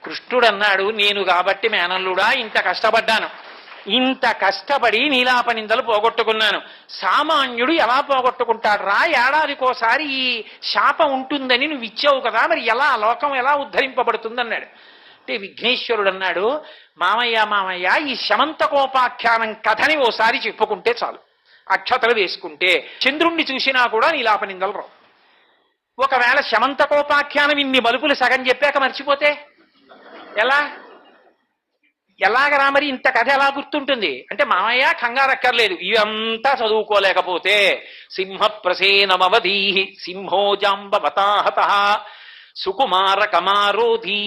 కృష్ణుడు అన్నాడు, నేను కాబట్టి మేనల్లుడా ఇంత కష్టపడ్డాను, ఇంత కష్టపడి నీలాపనిందలు పోగొట్టుకున్నాను. సామాన్యుడు ఎలా పోగొట్టుకుంటాడు రా? ఏడాదికోసారి ఈ శాపం ఉంటుందని నువ్వు ఇచ్చావు కదా, మరి ఎలా లోకం ఎలా ఉద్ధరింపబడుతుంది అన్నాడు. అంటే విఘ్నేశ్వరుడు అన్నాడు, మామయ్య మామయ్య, ఈ శమంతకోపాఖ్యానం కథని ఓసారి చెప్పుకుంటే చాలు, అక్షతలు వేసుకుంటే చంద్రుణ్ణి చూసినా కూడా నీలాపనిందలు రావు. ఒకవేళ శమంతకోపాఖ్యానం ఇన్ని మలుపులు సగం చెప్పాక మర్చిపోతే ఎలాగరా? మరి ఇంత కథ ఎలా గుర్తుంటుంది అంటే, మామయ్య కంగారక్కర్లేదు, ఇవంతా చదువుకోలేకపోతే సింహప్రసేనమవధీ సింహో జాంబవతాహత సుకుమార కమారోధీ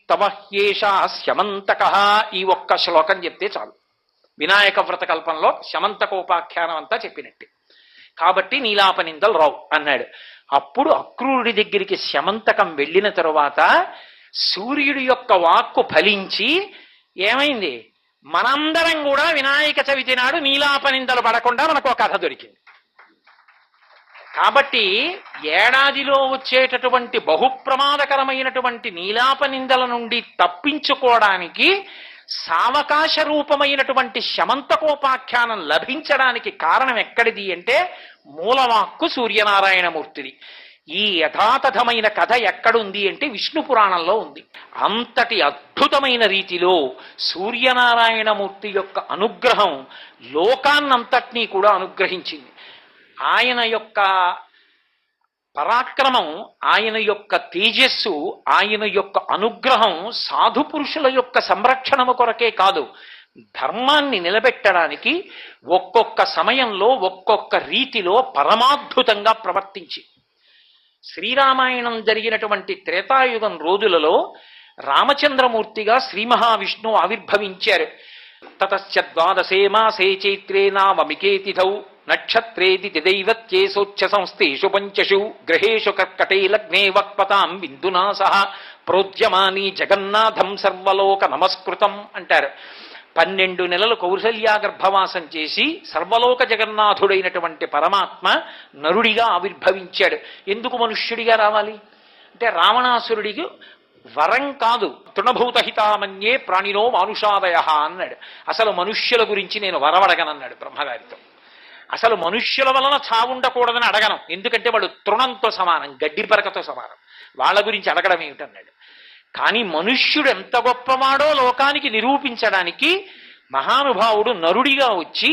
తమహ్యేషా శమంతక, ఈ ఒక్క శ్లోకం చెప్తే చాలు, వినాయక వ్రత కల్పంలో శమంతకోపాఖ్యానం అంతా చెప్పినట్టే. కాబట్టి నీలాపనిందలు రావు అన్నాడు. అప్పుడు అక్రూరుడి దగ్గరికి శమంతకం వెళ్ళిన తరువాత సూర్యుడి యొక్క వాక్కు ఫలించి ఏమైంది, మనందరం కూడా వినాయక చవితి నాడు నీలాపనిందలు పడకుండా మనకు కథ దొరికింది. కాబట్టి ఏడాదిలో వచ్చేటటువంటి బహుప్రమాదకరమైనటువంటి నీలాపనిందల నుండి తప్పించుకోవడానికి సావకాశ రూపమైనటువంటి శమంతకోపాఖ్యానం లభించడానికి కారణం ఎక్కడిది అంటే మూలవాక్కు సూర్యనారాయణమూర్తిది. ఈ యథాతథమైన కథ ఎక్కడుంది అంటే విష్ణు పురాణంలో ఉంది. అంతటి అద్భుతమైన రీతిలో సూర్యనారాయణమూర్తి యొక్క అనుగ్రహం లోకాన్నంతటినీ కూడా అనుగ్రహించింది. ఆయన యొక్క పరాక్రమం, ఆయన యొక్క తేజస్సు, ఆయన యొక్క అనుగ్రహం సాధు పురుషుల యొక్క సంరక్షణము కొరకే కాదు, ధర్మాన్ని నిలబెట్టడానికి ఒక్కొక్క సమయంలో ఒక్కొక్క రీతిలో పరమాద్భుతంగా ప్రవర్తించి. శ్రీరామాయణం జరిగినటువంటి త్రేతాయుగం రోజులలో రామచంద్రమూర్తిగా శ్రీ మహావిష్ణువు ఆవిర్భవించారు. తతశ్చ ద్వాదశే మాసే చైత్రే నావమికే తిథౌ నక్షత్రేది దైవత్యేసోచ్ఛ సంస్థేషు పంచషు గ్రహేషు కర్కటే లగ్నే వక్పతాం బిందునా సహ ప్రోద్యమాని జగన్నాథం సర్వలోక నమస్కృతం అంటారు. 12 నెలలు కౌసల్యా గర్భవాసం చేసి సర్వలోక జగన్నాథుడైనటువంటి పరమాత్మ నరుడిగా ఆవిర్భవించాడు. ఎందుకు మనుష్యుడిగా రావాలి అంటే, రావణాసురుడికి వరం కాదు, తృణభూతహితామన్యే ప్రాణినో మానుషాదయ అన్నాడు. అసలు మనుష్యుల గురించి నేను వరవడగనన్నాడు బ్రహ్మగారితో. అసలు మనుష్యుల వలన చావుండకూడదని అడగను, ఎందుకంటే వాడు తృణంతో సమానం, గడ్డి పరకతో సమానం, వాళ్ళ గురించి అడగడం ఏమిటన్నాడు. కానీ మనుష్యుడు ఎంత గొప్పవాడో లోకానికి నిరూపించడానికి మహానుభావుడు నరుడిగా వచ్చి,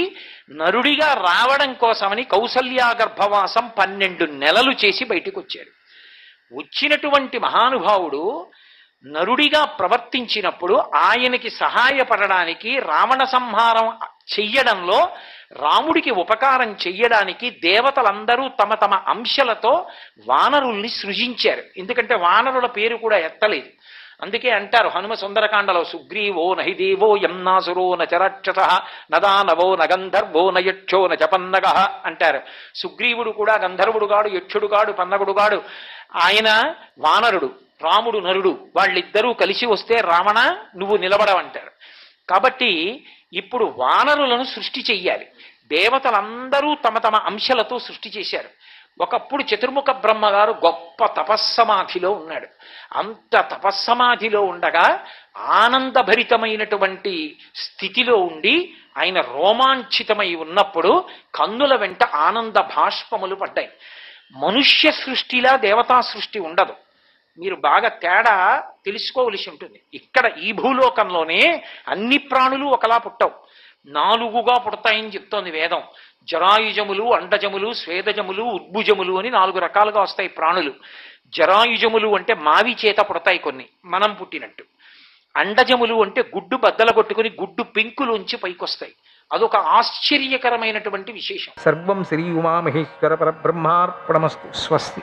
నరుడిగా రావడం కోసమని కౌసల్యా గర్భవాసం 12 నెలలు చేసి బయటికి వచ్చాడు. వచ్చినటువంటి మహానుభావుడు నరుడిగా ప్రవర్తించినప్పుడు ఆయనకి సహాయపడడానికి, రావణ సంహారం చెయ్యడంలో రాముడికి ఉపకారం చెయ్యడానికి దేవతలందరూ తమ తమ అంశలతో వానరుల్ని సృజించారు. ఎందుకంటే వానరుల పేరు కూడా ఎత్తలేదు. అందుకే అంటారు హనుమ సుందరకాండలో, సుగ్రీవో నహిదేవో యమ్నాసురో నచరాక్షస నదానవో నగంధర్వో నయక్షో నచపన్నగ అంటారు. సుగ్రీవుడు కూడా గంధర్వుడు గాడు, యక్షుడు గాడు, పన్నగుడు గాడు. ఆయన వానరుడు, రాముడు నరుడు, వాళ్ళిద్దరూ కలిసి వస్తే రావణ నువ్వు నిలబడవంటారు. కాబట్టి ఇప్పుడు వానరులను సృష్టి చెయ్యాలి. దేవతలందరూ తమ తమ అంశలతో సృష్టి చేశారు. ఒకప్పుడు చతుర్ముఖ బ్రహ్మగారు గొప్ప తపస్సమాధిలో ఉన్నాడు. అంత తపస్సమాధిలో ఉండగా ఆనందభరితమైనటువంటి స్థితిలో ఉండి ఆయన రోమాంచితమై ఉన్నప్పుడు కన్నుల వెంట ఆనంద భాష్పములు పడ్డాయి. మనుష్య సృష్టిలా దేవతా సృష్టి ఉండదు. మీరు బాగా తేడా తెలుసుకోవలసి ఉంటుంది. ఇక్కడ ఈ భూలోకంలోనే అన్ని ప్రాణులు ఒకలా పుట్టవు, 4గా పుడతాయని చెప్తోంది వేదం. జరాయుజములు, అండజములు, స్వేదజములు, ఉద్భుజములు అని 4 రకాలుగా వస్తాయి ప్రాణులు. జరాయుజములు అంటే మావి చేత పుడతాయి కొన్ని, మనం పుట్టినట్టు. అండజములు అంటే గుడ్డు బద్దల కొట్టుకుని గుడ్డు పెంకులోంచి పైకొస్తాయి. అదొక ఆశ్చర్యకరమైనటువంటి విశేషం. సర్వం శ్రీ ఉమామహేశ్వర పరబ్రహ్మార్పణమస్తు. స్వస్తి.